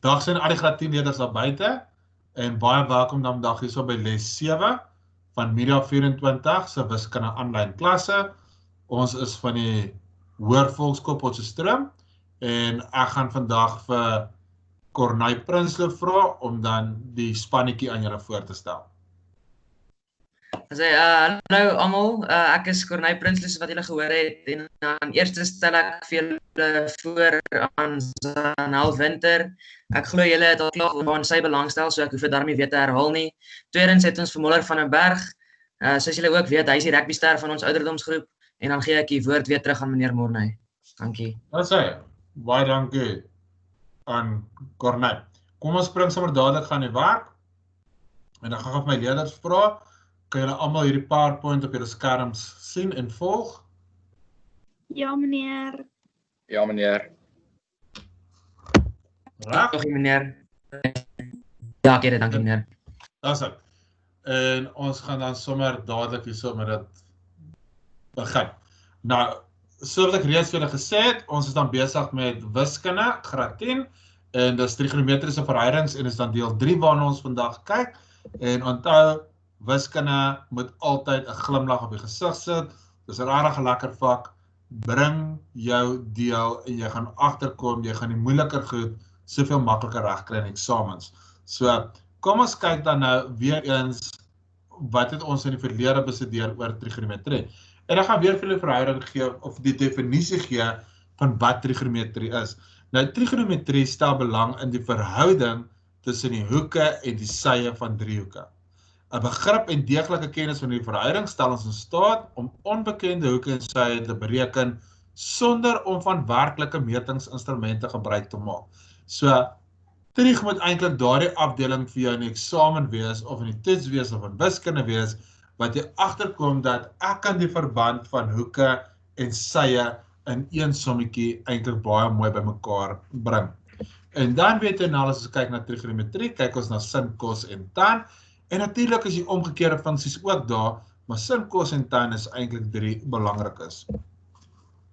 Dag sien al die graad 10 leerders daar buite en baie welkom dan dag hierso by les 7 van Media 24 se wiskunde aanlyn klasse. Ons is van die Hoër Volkskool Potchefstroom en ek gaan vandag vir Corneille Prinsloo vra om dan die spannetjie aan julle voor te stel. Hallo almal, ek is Corneille Prinsloo soos wat julle gehoor het en dan eerste stel ek vir julle voor aan Zanel Winter. Ek glo julle het al klaar oor sy belangstel, so ek hoef dit daarmee weer te herhaal nie. Tweedens het ons vir Moller van den Berg, soos julle ook weet, hy is die rugbyster van ons ouderdomsgroep en dan gee ek die woord weer terug aan meneer Morney. Dankie. Dat sê, baie dankie aan Corneille. Kom ons spring sommer dadelik gaan die werk en dan gaan ek my leerders vra. Kan julle almal hierdie PowerPoint op julle skerms sien en volg? Ja, meneer. Ja, meneer. Reg? Dankie meneer. Ja, ek het dit, dankie meneer. Dis dit. En ons gaan dan sommer dadelik hierso met dit begin. Nou, soos ek reeds vir julle gesê het, ons is dan besig met wiskunde, graad 10, en dis trigonometriese verhoudings en is dan deel 3 waarna ons vandag kyk. En onthou, wiskunde moet altyd 'n glimlag op die gesig sit. Dis 'n regtig lekker vak. Bring jou deel en jy gaan agterkom, jy gaan die moeiliker goed soveel makliker regkry in eksamens. So, kom ons kyk dan nou weer eens wat het ons in die verlede bestudeer oor trigonometrie. En ek gaan weer vir julle verhouding gee of die definisie gee van wat trigonometrie is. Nou, trigonometrie stel belang in die verhouding tussen die hoeke en die sye van driehoeke. 'n begrip en deeglike kennis van die verhouding stel ons in staat om onbekende hoeke en sye te bereken sonder om van werklike metingsinstrumente gebruik te maak. So, trig moet eintlik daardie afdeling vir jou in die eksamen wees of in die toets wees of in wiskunde wees wat jy agterkom dat ek kan die verband van hoeke en sye in een sommetjie eintlik baie mooi bymekaar bring. En dan weet jy nou as ons kyk na trigonometrie, kyk ons na sin, kos en tan. En natuurlik is die omgekeerde funksies ook daar, maar sin, kos en tan is eintlik 3 belangrikes.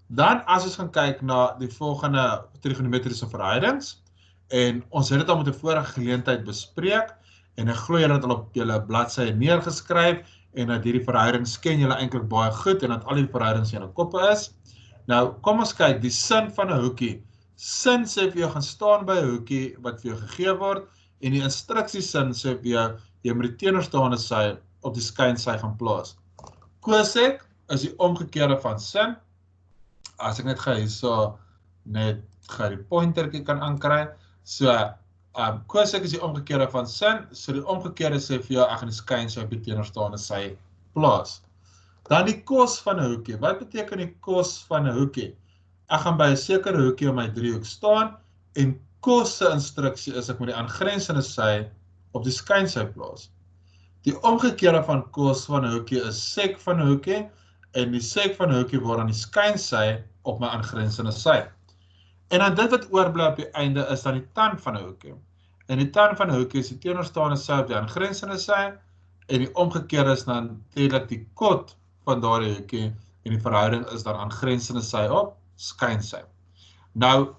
Dan as ons gaan kyk na die volgende trigonometriese verhoudings, en ons het dit al met 'n vorige geleentheid bespreek, en ek glo julle het al op julle bladsye neergeskryf, en dat hierdie verhoudings ken julle eintlik baie goed, en dat al die verhoudings in julle koppe is. Nou, kom ons kyk, die sin van 'n hoekie. Sin sê vir jou gaan staan by 'n hoekie wat vir jou gegee word, en die instruksiesin sê vir jou, jy moet die teenoorstaande sy op die skynsy gaan plaas. Cosec is die omgekeerde van sin. As ek net gou hierso net die pointertjie kan aankry. So, cosec is die omgekeerde van sin. So die omgekeerde sê vir jou, ek gaan die skynsy op die teenoorstaande sy plaas. Dan die kos van 'n hoekie. Wat beteken die kos van 'n hoekie? Ek gaan by 'n sekere hoekie op my driehoek staan en kos se instruksie is ek moet die aangrensende sy op die skynsy plaas. Die omgekeerde van kos van 'n hoekie is sek van 'n hoekie en die sek van 'n hoekie word aan die skynsy op my aangrensende sy. En dan dit wat oorbly op die einde is dan die tan van 'n hoekie. En die tan van 'n hoekie is die teenoorstaande sy op die aangrensende sy en die omgekeerde is dan natuurlik die kot van daardie hoekie en die verhouding is dan aangrensende sy op skynsy. Nou,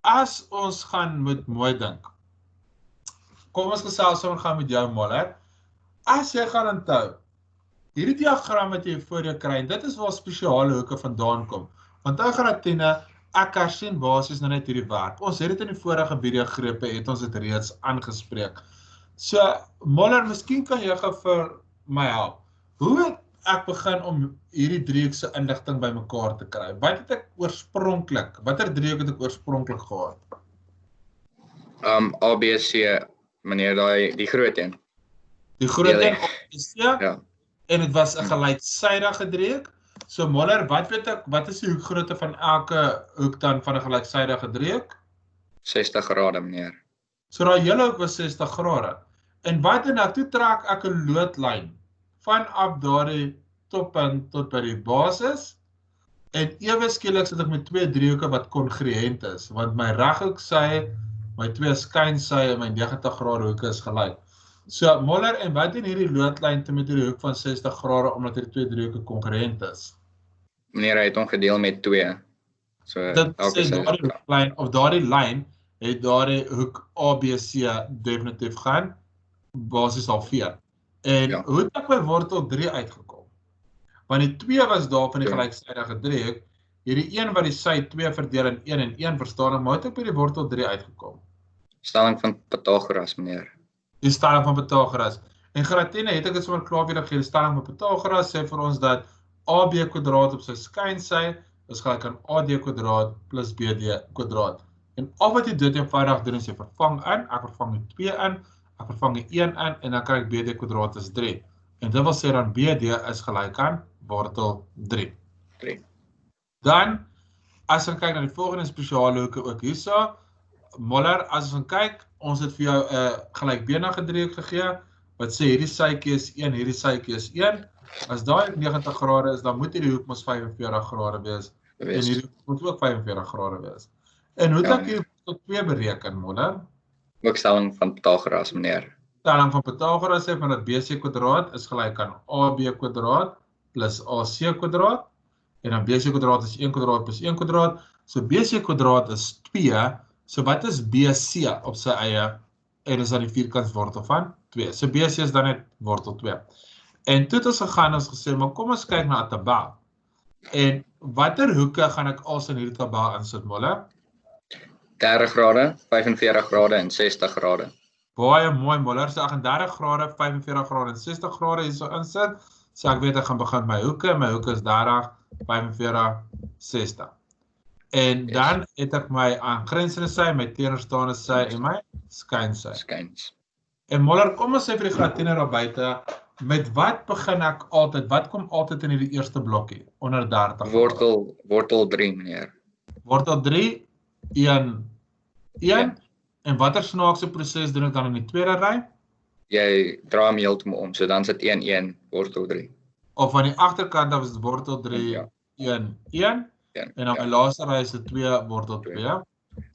as ons moet mooi dink, kom ons gesels sommer gaan met jou, Moller. As jy gaan onthou, hierdie diagram wat jy voor jou kry, dit is waar spesiale hoeke vandaan kom. Onthou graad 10, ek hersien basies nou net hierdie werk. Ons het dit in die vorige videogrepe, het ons dit reeds aangespreek. So, Moller, miskien kan jy gou vir my help. Hoe het ek begin om hierdie driehoekse inligting bymekaar te kry? Wat het ek oorspronklik, watter driehoek het ek oorspronklik gehad? ABC, meneer, die groot een. Die groot een ABC, Ja. en dit was 'n gelyksydige driehoek. So Moller, wat weet ek, wat is die hoekgrootte van elke hoek dan van 'n gelyksydige driehoek? 60 grade, meneer. So daai hele hoek was 60 grade. En wat doen ek? Toe trek ek 'n loodlyn vanaf daardie toppunt tot by die basis. En ewe skielik sit ek met 2 driehoeke wat kongruent is, want my reghoeksy, my 2 skynsye en my 90 grade hoeke is gelyk. So Moller, en wat doen hierdie loodlyn te met hierdie hoek van 60 grade omdat hierdie 2 driehoeke kongruent is? Meneer, hy het hom gedeel met 2. So Dit sê daardie lyn het daardie hoek ABC definitief gaan basies halveer. En Ja. hoe het ek by wortel 3 uitgekom? Want die 2 was daar van die Ja. gelyksydige driehoek, hierdie een wat die sy 2 verdeel in 1 en 1 verstaan ek, maar het ek by die wortel 3 uitgekom. Stelling van Pythagoras, meneer. Die stelling van Pythagoras. En Gratine het ek dit sommer klaar weer gegee. Die stelling van Pythagoras sê vir ons dat AB kwadraat op sy skynsy is gelyk aan AD kwadraat plus BD kwadraat. En al wat jy dit eenvoudig doen is jy vervang in, ek vervang die 2 in, ek vervang die 1 in en dan kry ek BD kwadraat is 3. En dit wil sê dan BD is gelyk aan wortel 3. 3. Dan, as ons kyk na die volgende spesiale hoeke ook hierso, Moller, as ons kyk, ons het vir jou 'n gelykbenige driehoek gegee, wat sê hierdie sytjie is 1, hierdie sytjie is 1. As daai 90 grade is, dan moet hierdie hoek mos 45 grade wees. En hierdie hoek moet ook 45 grade wees. En hoe het ek hier tot 2 bereken, Moller? Ook stelling van Pythagoras, meneer. Stelling van Pythagoras sê van dat BC kwadraat is gelyk aan AB kwadraat plus AC kwadraat. En dan BC kwadraat is 1 kwadraat plus 1 kwadraat. So BC kwadraat is 2. So wat is BC op sy eie? En is dan die vierkantswortel van 2. So BC is dan net wortel 2. En toe het ons gegaan ons gesê, maar kom ons kyk na 'n tabel. En watter hoeke gaan ek als in hierdie tabel insit, Molle? 30 grade, 45 grade en 60 grade. Baie mooi, Moller. So ek gaan 30 grade, 45 grade en 60 grade hierso insit. So ek weet ek gaan begin my hoeke. My hoeke is 30, 45, 60. En dan het ek my aangrensende sy, my teenoorstaande sy en my skynsy. Skyns. En Moller, kom ons sê vir die Gratine daar buite, met wat begin ek altyd? Wat kom altyd in hierdie eerste blokkie onder 30? Wortel 3, meneer. Wortel 3, 1, 1. En watter snaakse proses doen ek dan in die tweede ry? Jy draai hom heeltemal om, so dan sit 1 1 wortel 3. Of aan die agterkant af is dit wortel 3, Ja. 1, 1. En dan my laaste ry is dit 2 wortel 2,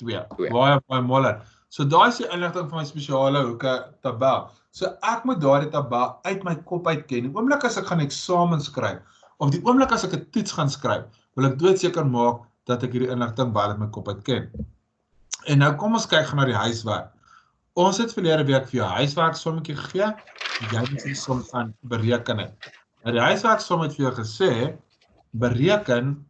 2. Baie Moller. So daai is die inligting van my spesiale hoeke tabel. So ek moet daardie tabel uit my kop uit ken. Die oomblik as ek gaan eksamen skryf, of die oomblik as ek 'n toets gaan skryf, wil ek doodseker maak dat ek hierdie inligting baie uit my kop uit ken. En nou kom ons kyk na die huiswerk. Ons het verlede week vir jou huiswerk sommetjie gegee. Jy moet die som gaan bereken het. Nou die huiswerk som het vir jou gesê, bereken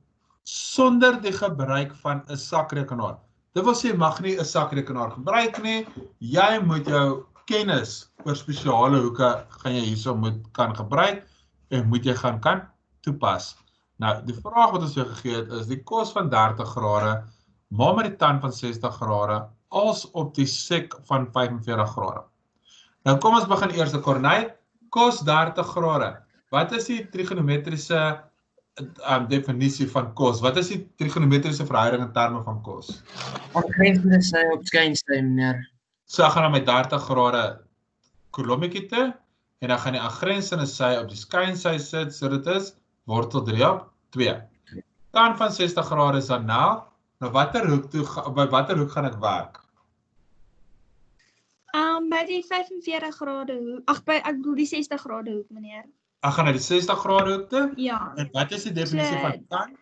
sonder die gebruik van 'n sakrekenaar. Dit wil sê, jy mag nie 'n sakrekenaar gebruik nie. Jy moet jou kennis oor spesiale hoeke gaan jy hierso kan gebruik en moet jy gaan kan toepas. Nou, die vraag wat ons jou gegee het is die kos van 30 grade, maal met die tan van 60 grade, als op die sek van 45 grade. Nou kom ons begin eers, Corneille, kos 30 grade. Wat is die trigonometriese definisie van kos? Wat is die trigonometriese verhouding in terme van kos? Aangrensende sy op skynsy, meneer. So ek gaan dan met 30 grade kolommetjie toe, en dan gaan die aangrensende sy op die skynsy sit, so dit is wortel 3 op 2. Tan van 60 grade is dan nou watter hoek toe, by watter hoek gaan ek werk? By die 45 grade hoek, ek bedoel die 60 grade hoek, meneer. Ek gaan na die 60 grade hoek toe, Ja. en wat is die definisie van tan?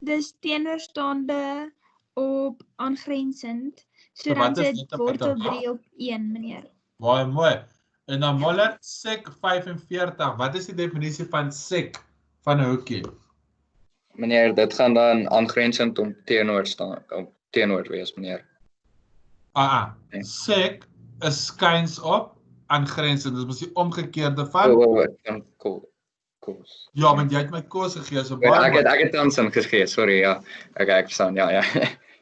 Dis teenoorstaande op aangrensend, so wat dan is sit dit op wortel buite? 3 op 1, meneer. Baie mooi. En dan Moller, sek 45, wat is die definisie van sek van 'n hoekie? Meneer, dit gaan dan aangrensend om teenoor wees, meneer. Nee. Sek is skuins op, aangrensend, dit is die omgekeerde van, Dan kos. ja, want jy het my kos gegee, so Ek het tans in gegee, sorry, ja. Okay, ek verstaan, ja.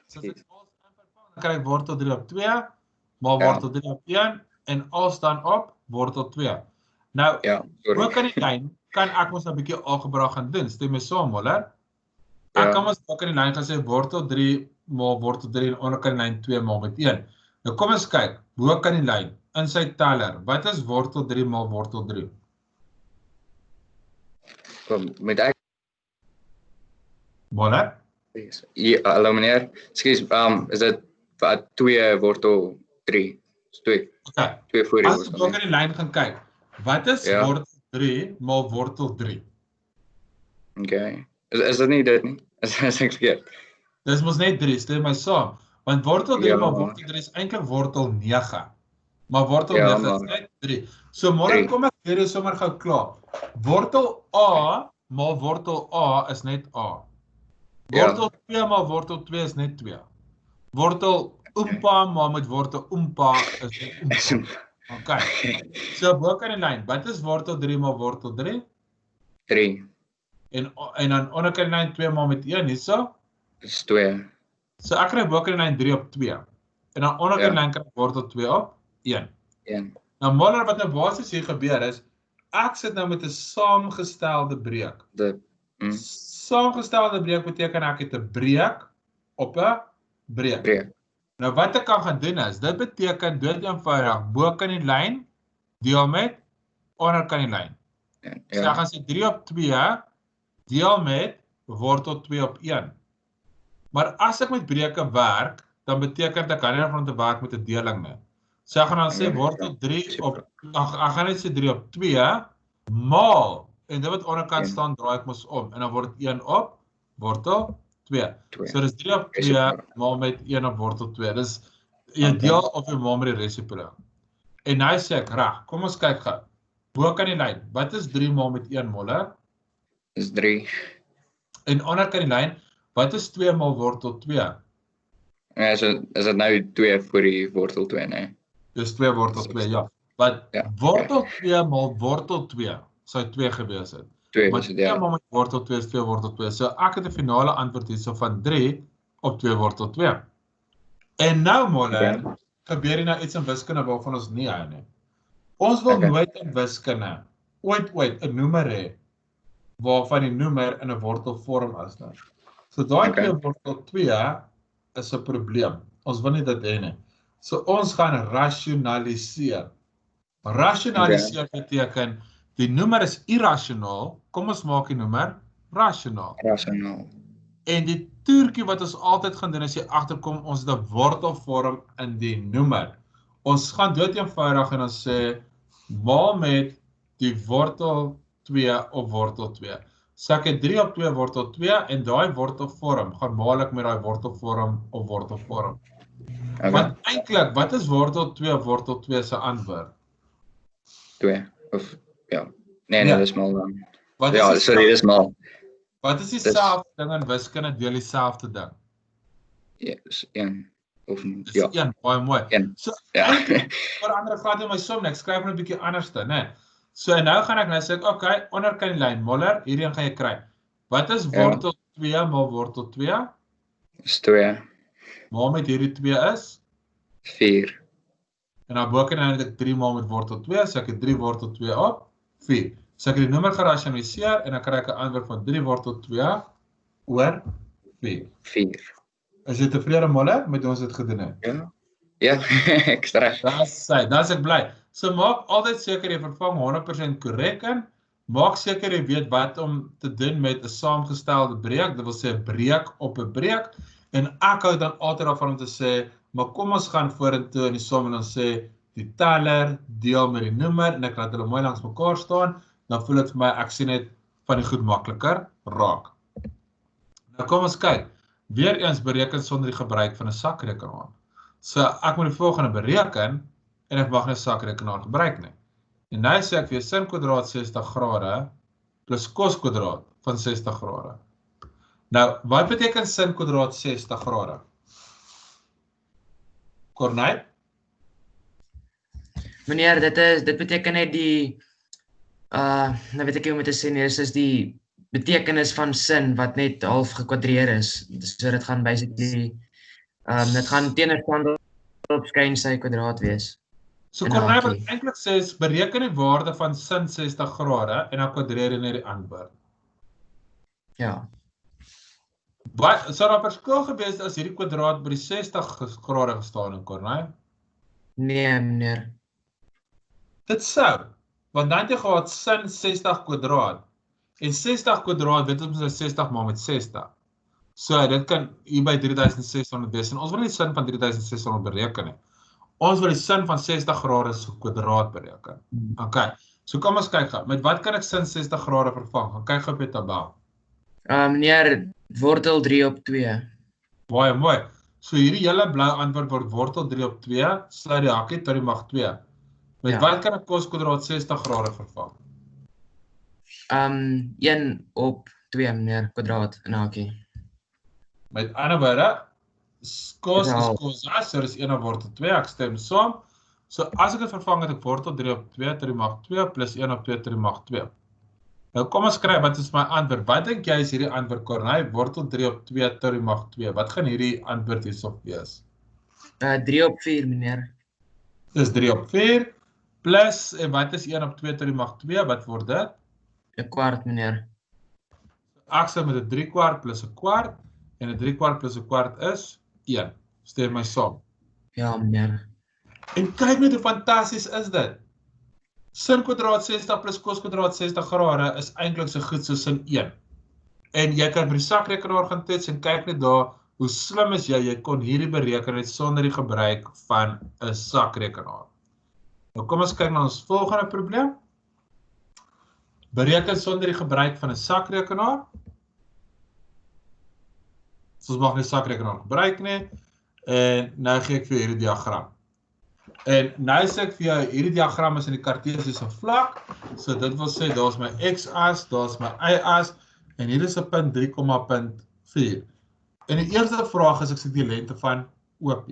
So as ek als invervang, dan kry ek wortel 3 op 2, maar Ja. wortel 3 op 1, en als dan op wortel 2. Nou, Ja, sorry. ook in die lyn, kan ek ons 'n bietjie algebra gaan doen, stem my saam, Moller? Ek Ja. kan ons ook in die lyn gaan sê, wortel 3 maal wortel 3, en onderkant die lyn 2 maal met 1. Nou kom ons kyk, bo kan die lyn, in sy teller, wat is wortel 3 maal wortel 3? Met ek Moller? Ja, hallo meneer. Ekskuus, is dit 2 wortel 3? Dis 2 Okay, voor die as ek ook in die lyn gaan kyk, wat is Ja. wortel 3 maal wortel 3? Okay. Is dit nie dit nie? Is ek verkeerd? Dis mos net 3, stem my saam. Want wortel 3 Ja. maar wortel 3 is eintlik wortel 9. Maar wortel Ja, 9 is maar- net 3. So môre Drie. kom ek weer sommer gou klaar. Wortel A maal wortel A is net A. Ja. Wortel 2 maal wortel 2 is net 2. Wortel oompa maal met wortel oompa is net oompa. Okay. So bo kan die lyn. Wat is wortel 3 maal wortel 3? 3. En dan onder kan die lyn 2 maal met 1 hierso. Dis 2. So ek kry bo kan die lyn 3 op 2. En dan onder kan die lyn kry ek wortel 2 op 1. 1. Nou maar wat nou basies hier gebeur is, ek sit nou met 'n saamgestelde breek. Saamgestelde breek beteken ek het 'n breek op 'n breek. Breek. Nou wat ek kan gaan doen is, dit beteken dood eenvoudig bo kan die lyn deel met onder kan die lyn. So ek gaan sê 3 op 2 deel met wortel 2 op 1. Maar as ek met breuke werk, dan beteken dit ek kan nie van te werk met 'n deling nie. So ek gaan dan sê wortel 3 op ek gaan net sê 3 op 2 maal en dit wat onderkant staan draai ek mos om en dan word dit 1 op wortel 2. So dis 3 op 2 maal met 1 op wortel 2. Dis jy deel of jy maal met die resipro. En nou sê ek reg, kom ons kyk gou. Bo kan die lyn. Wat is 3 maal met 1 molle? Dis 3. En onder kan die lyn, wat is 2 maal wortel 2? Ja, so is dit nou 2 voor die wortel 2, nee. Dis 2 wortel 2, ja. Wat wortel 2 maal wortel 2 sou 2 gewees het. 2 Maar is dit, 2 ja. maal met wortel 2 is 2 wortel 2. So ek het 'n finale antwoord hierso van 3 op 2 wortel 2. En nou molle, gebeur hier nou iets in wiskunde waarvan ons nie hou nie. Ons wil nooit in wiskunde ooit 'n noemer hê waarvan die noemer in 'n wortelvorm is nou. So daai 2 wortel 2 is 'n probleem. Ons wil nie dit hê nie. So ons gaan rasionaliseer. Rasionaliseer beteken die noemer is irrasionaal. Kom ons maak die noemer rasionaal. Rasionaal. En die toertjie wat ons altyd gaan doen as jy agterkom, ons het 'n wortelvorm in die noemer. Ons gaan dood eenvoudig en dan sê maal met die wortel 2 op wortel 2. So ek het 3 op 2 wortel 2 en daai wortelvorm gaan maal ek met daai wortelvorm op wortelvorm. Want eintlik, wat is wortel 2 op wortel 2 se antwoord? 2 of ja. Nee, dis mal dan. Ja, sorry, dis mal. Wat is dieselfde ding in wiskunde deel dieselfde ding? Ja, dis 1 of ja. 1, baie mooi. 1. So ja. vir ander vat in my som, ek skryf net 'n bietjie anderste, né? So en nou gaan ek nou sê, okay, onder kan die lyn moller, hierheen gaan jy kry. Wat is wortel 2 maal wortel 2? Dis 2. Maal met hierdie 2 is 4. En dan bo kan ek 3 maal met wortel 2, so ek het 3 wortel 2 op 4. So ek het die nommer gerasionaliseer en dan kry ek 'n antwoord van 3 wortel 2 oor 4. 4. Is jy tevrede molle met hoe ons dit gedoen het? Ja. Ja, ekstra. Dis ek bly. So maak altyd seker jy vervang 100% korrek in. Maak seker jy weet wat om te doen met 'n saamgestelde breek, dit wil sê 'n breek op 'n breek. En ek hou dan altyd daarvan om te sê, maar kom ons gaan vorentoe in die som en ons sê die teller deel met die noemer en ek laat hulle mooi langs mekaar staan, dan voel dit vir my ek sien net van die goed makliker raak. Nou kom ons kyk. Weereens bereken sonder die gebruik van 'n sakrekenaar. So ek moet die volgende bereken en ek mag nie 'n sakrekenaar gebruik nie. En nou sê ek vir sin kwadraat 60 grade plus cos kwadraat van 60 grade. Nou, wat beteken sin kwadraat 60 grade? Corneil? Meneer, dit beteken net die nou weet ek nie hoe om te sê nie, dis is die betekenis van sin wat net half gekwadreer is. So dit gaan basically dit gaan teenoorstand op skyn sy kwadraat wees. So Corneil wat eintlik sê is bereken die waarde van sin 60 grade en dan kwadreer jy net die antwoord. Ja. Wat sou daar verskil gewees as hierdie kwadraat by die 60 grade gestaan het, Corneil? Nee, meneer. Dit sou, want dan het jy gehad sin 60 kwadraat. En 60 kwadraat, weet ons is 60 maal met 60. So dit kan hier by 3600 wees. En ons wil nie die sin van 3600 bereken nie. Ons wil die sin van 60 grade se kwadraat bereken. Okay. So kom ons kyk gou. Met wat kan ek sin 60 grade vervang? Gaan kyk gou op die tabel. Meneer, wortel 3 op 2. Baie mooi. So hierdie hele blou antwoord word wortel 3 op 2, sluit die hakkie tot die mag 2. Met Ja. wat kan ek cos kwadraat 60 grade vervang? 1 op 2 meneer kwadraat in 'n hakkie. Met ander woorde, cos is Ja. cos A, so dis 1 op wortel 2, ek stem saam. So as ek dit vervang het ek wortel 3 op 2 tot die mag 2 plus 1 op 2 tot die mag 2. Nou kom ons skryf, wat is my antwoord? Wat dink jy is hierdie antwoord, Corneille? Wortel 3 op 2 tot die mag 2. Wat gaan hierdie antwoord hierop wees? 3 op 4 meneer. Dis 3 op 4 plus, en wat is 1 op 2 tot die mag 2? Wat word dit? 'n kwart meneer. Ek sê met 'n 3/4 plus 'n kwart, en 'n 3/4 plus 'n kwart is 1. Stem my saam. Ja meneer. En kyk net hoe fantasties is dit. Sin kwadraat 60 plus cos kwadraat 60 grade is eintlik so goed so sin 1. En jy kan by die sakrekenaar gaan toets en kyk net daar, hoe slim is jy kon hierdie bereken net sonder die gebruik van 'n sakrekenaar. Nou kom ons kyk na ons volgende probleem. Bereken sonder die gebruik van 'n sakrekenaar. So ons mag nie sakrekenaar gebruik nie. En nou gee ek vir hierdie diagram. En nou sê ek vir jou, hierdie diagram is in die kartesiese vlak. So dit wil sê, daar is my x-as, daar is my y-as, en hier is 'n punt 3,4. En die eerste vraag is, ek soek die lengte van OP.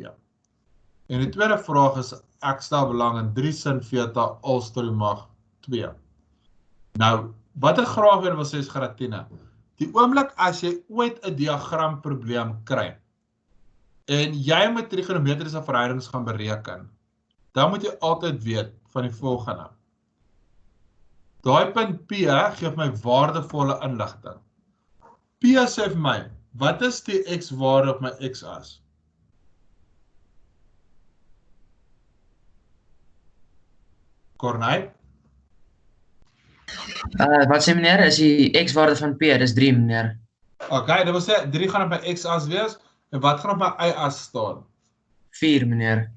En die tweede vraag is, ek stel belang in 3 sin theta als tot die mag 2. Nou, wat ek graag weer wil sê is Gratine. Die oomblik as jy ooit 'n diagramprobleem kry, en jy moet trigonometriese verhoudings gaan bereken, dan moet jy altyd weet van die volgende. Daai punt P gee my waardevolle inligting. P sê vir my, wat is die x-waarde op my x-as? Corneille? Wat sê meneer, is die x-waarde van P, dis 3 meneer. Ok, dit wil sê, 3 gaan op my x-as wees, en wat gaan op my y-as staan? 4 meneer.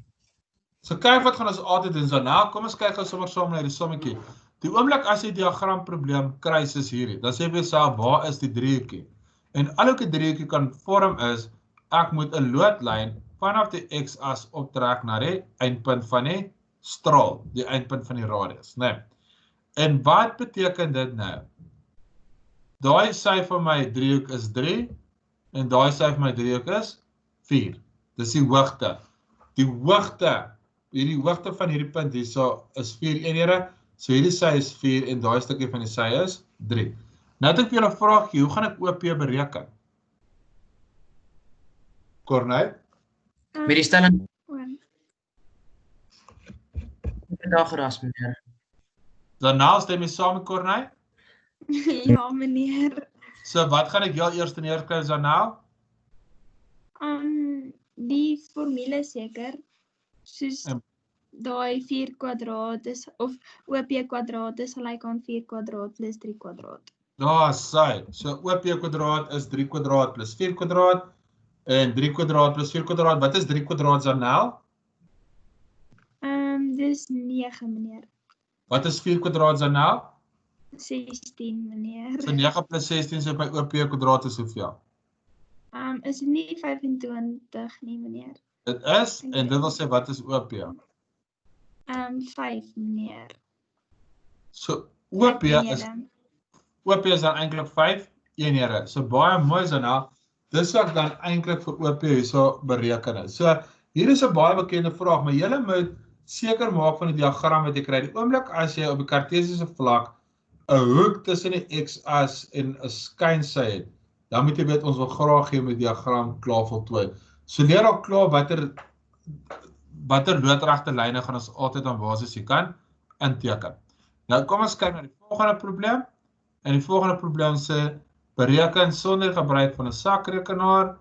So kyk wat gaan ons altyd doen, so nou kom ons kyk gou sommer saam na die sommetjie. Die oomblik as jy diagramprobleem kry soos hierdie, dan sê jy vir jouself, waar is die driehoekie? En al ook 'n driehoekie kan vorm is, ek moet 'n loodlyn vanaf die x-as optrek na die eindpunt van die straal, die eindpunt van die radius, né? En wat beteken dit nou? Daai sy van my driehoek is 3 en daai sy van my driehoek is 4. Dis die hoogte. Die hoogte, hierdie hoogte van hierdie punt hierso is 4 eenhede. So hierdie sy is 4 en daai stukkie van die sy is 3. Nou het ek vir julle 'n vraaggie, hoe gaan ek OP bereken? Corneille? Met die stelling Oom. daar geras meneer. Dan nou stem jy saam met Corneille? Ja, meneer. So wat gaan ek heel eers neerskryf dan nou? Die formule seker, soos En- daai 4 kwadraat is, of OP kwadraat is gelyk aan 4 kwadraat plus 3 kwadraat. Daar sy. So OP kwadraat is 3 kwadraat plus 4 kwadraat en 3 kwadraat plus 4 kwadraat. Wat is 3 kwadraat dan nou? Dis 9, meneer. Wat is 4 kwadraat dan nou? 16, meneer. So 9 plus 16 so by OP kwadraat is hoeveel? Is dit nie 25 nie, meneer? Dit is, en dit wil sê wat is OP? 5, meneer. So OP is dan eintlik 5 eenhede. So baie mooi so nou. Dis wat ek dan eintlik vir OP hierso bereken het. So hier is 'n baie bekende vraag, maar julle moet seker maak van die diagram wat jy kry. Die oomblik as jy op die kartesiese vlak 'n hoek tussen die x-as en 'n skynsy het, dan moet jy weet ons wil graag hê met die diagram klaar voltooi. So leer al klaar watter loodregte lyne gaan ons altyd aan basis jy kan inteken. Nou kom ons kyk na die volgende probleem. En die volgende probleem sê bereken sonder gebruik van 'n sakrekenaar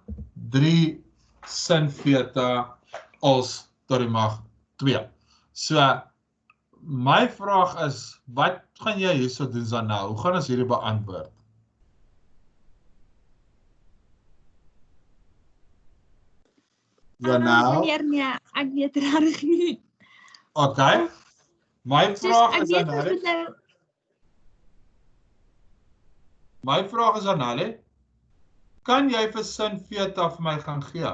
3 sin theta als tot die mag 2. So my vraag is, wat gaan jy hierso doen dan nou? Hoe gaan ons hierdie beantwoord? Ja nou. Meneer, nee, ek weet regtig nie. Okay. My vraag is dan nou. My vraag is dan nou, kan jy vir sin theta vir my gaan gee?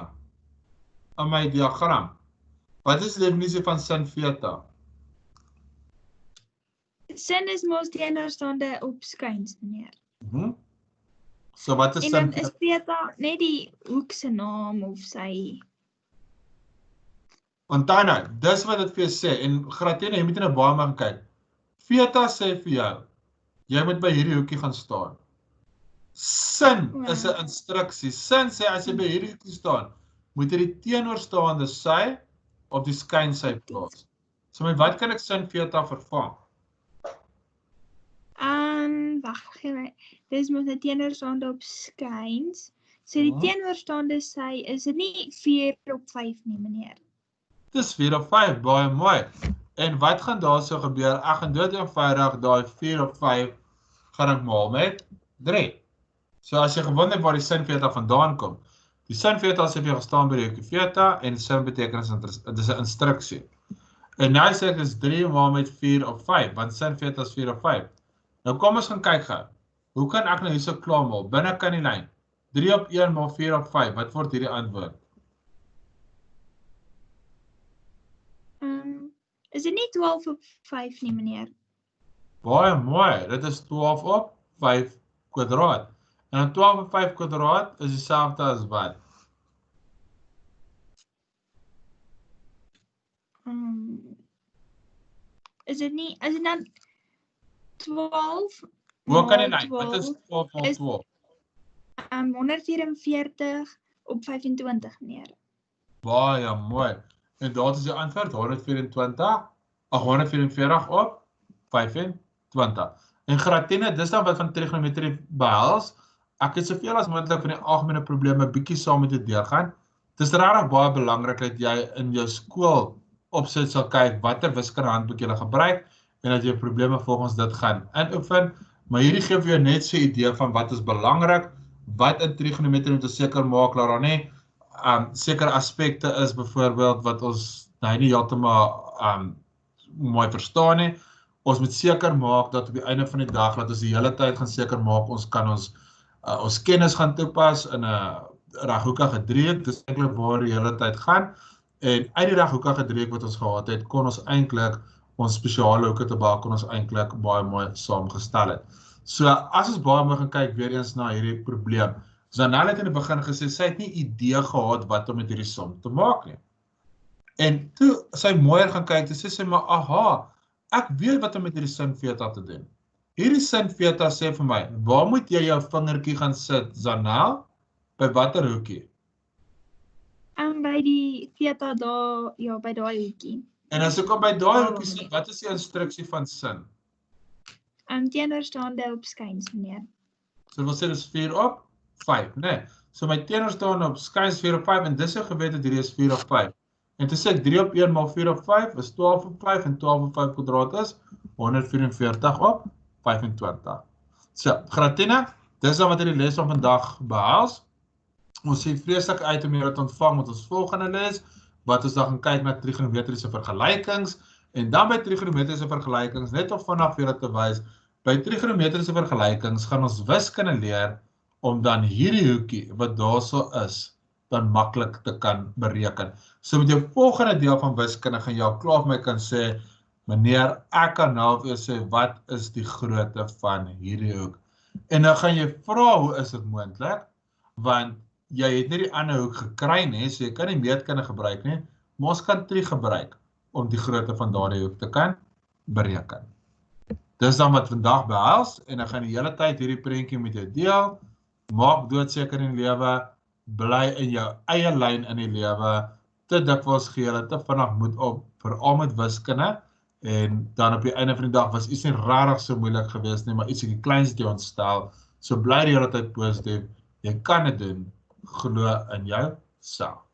aan my diagram. Wat is die definisie van sin theta? Sin is mos teenoorstaande op skuins, meneer. So wat is En sin dan is theta net die hoek se naam of sy... Montana, dis wat dit vir jou sê, en Gratina, jy moet in 'n baie gaan kyk. Theta sê vir jou, jy moet by hierdie hoekie gaan staan. Sin is 'n instruksie. Sin sê as jy by hierdie hoekie staan, moet jy die teenoorstaande sy op die skynsy plaas. So met wat kan ek sin theta vervang? Wag, gee my. Dis mos 'n teenoorstaande op skuins. So die teenoorstaande sy, is dit nie 4/5 nie, meneer? Dis 4/5, baie mooi. En wat gaan daar so gebeur? Ek gaan dood eenvoudig daai 4/5 gaan ek maal met 3. So as jy gewonder waar die sin theta vandaan kom, die sin theta sê vir jou gestaan by die hoekie theta en sin beteken dis 'n instruksie. En nou sê ek dis 3 maal met 4/5, want sin theta is 4/5. Nou kom ons gaan kyk gou. Hoe kan ek nou hierso klaarmaal binne kan die lyn? 3/1 maal 4/5, wat word hierdie antwoord? Is dit nie 12/5 nie, meneer? Baie mooi, dit is 12/5 kwadraat. En dan 12/5 kwadraat is dieselfde as wat? Is dit dan 12 Hoe kan jy maal lyn? Wat is 12 12 maal 12? 144/25, meneer. Baie mooi. En daar is die antwoord 144/25. En Gratina, dis dan wat van trigonometrie behels. Ek het soveel as moontlik van die algemene probleme bietjie saam met jou deurgaan. Dis regtig baie belangrik dat jy in jou skool opsit sal kyk watter wiskundige handboek jy gebruik en dat jy probleme volgens dit gaan inoefen. Maar hierdie gee vir jou net so 'n idee van wat is belangrik, wat in trigonometrie moet ons seker maak dat daar nie sekere aspekte is byvoorbeeld wat ons nie heeltemal mooi verstaan nie. Ons moet seker maak dat op die einde van die dag dat ons die hele tyd gaan seker maak ons kan ons kennis gaan toepas in 'n reghoekige driehoek. Dis eintlik waar die hele tyd gaan. En uit die reghoekige driehoek wat ons gehad het, kon ons eintlik ons spesiale hoeke te kon ons eintlik baie mooi saamgestel het. So as ons baie mooi gaan kyk weer eens na hierdie probleem. Zanelle het in die begin gesê sy het nie idee gehad wat om met hierdie som te maak nie. En toe sy mooier gaan kyk, toe sê sy maar aha, ek weet wat om met hierdie sin theta te doen. Hierdie sin theta sê vir my, waar moet jy jou vingertjie gaan sit, Zanelle? By watter hoekie? By die theta daar, ja, by daai hoekie. En as ek op by daai hoekie sit, wat is die instruksie van sin? Teenoorstaande op skuins, meneer. So wil sê dis 4/5, nee. So my teenoorstaande op skuins 4/5 en dis jou geweet dat hierdie is 4/5. En toe sê ek 3/1 maal 4/5 is 12/5 en 12/5 kwadraat is 144/25. So, Gratina, dis dan wat hierdie les van vandag behels. Ons sien vreeslik uit om julle te ontvang met ons volgende les, wat ons dan gaan kyk na trigonometriese vergelykings, en dan by trigonometriese vergelykings, net om vanaf julle te wys, by trigonometriese vergelykings gaan ons wiskunde leer om dan hierdie hoekie wat daarso is, dan maklik te kan bereken. So met jou volgende deel van wiskunde gaan jy al klaar vir my kan sê, meneer, ek kan nou vir jou sê, wat is die grootte van hierdie hoek? En dan gaan jy vra, hoe is dit moontlik? Want jy het nie die ander hoek gekry nie, so jy kan nie meetkunde gebruik nie, maar ons kan trig gebruik om die grootte van daardie hoek te kan bereken. Dis dan wat vandag behels, en ek gaan die hele tyd hierdie prentjie met jou deel, maak doodseker in die lewe, bly in jou eie lyn in die lewe, te dikwels gee hulle te vinnig moed op, veral met wiskunde, en dan op die einde van die dag was iets nie rarig so moeilik geweest nie, maar iets die kleins het jy ontstel, so bly die hele tyd positief, jy kan dit doen, glo in jou self.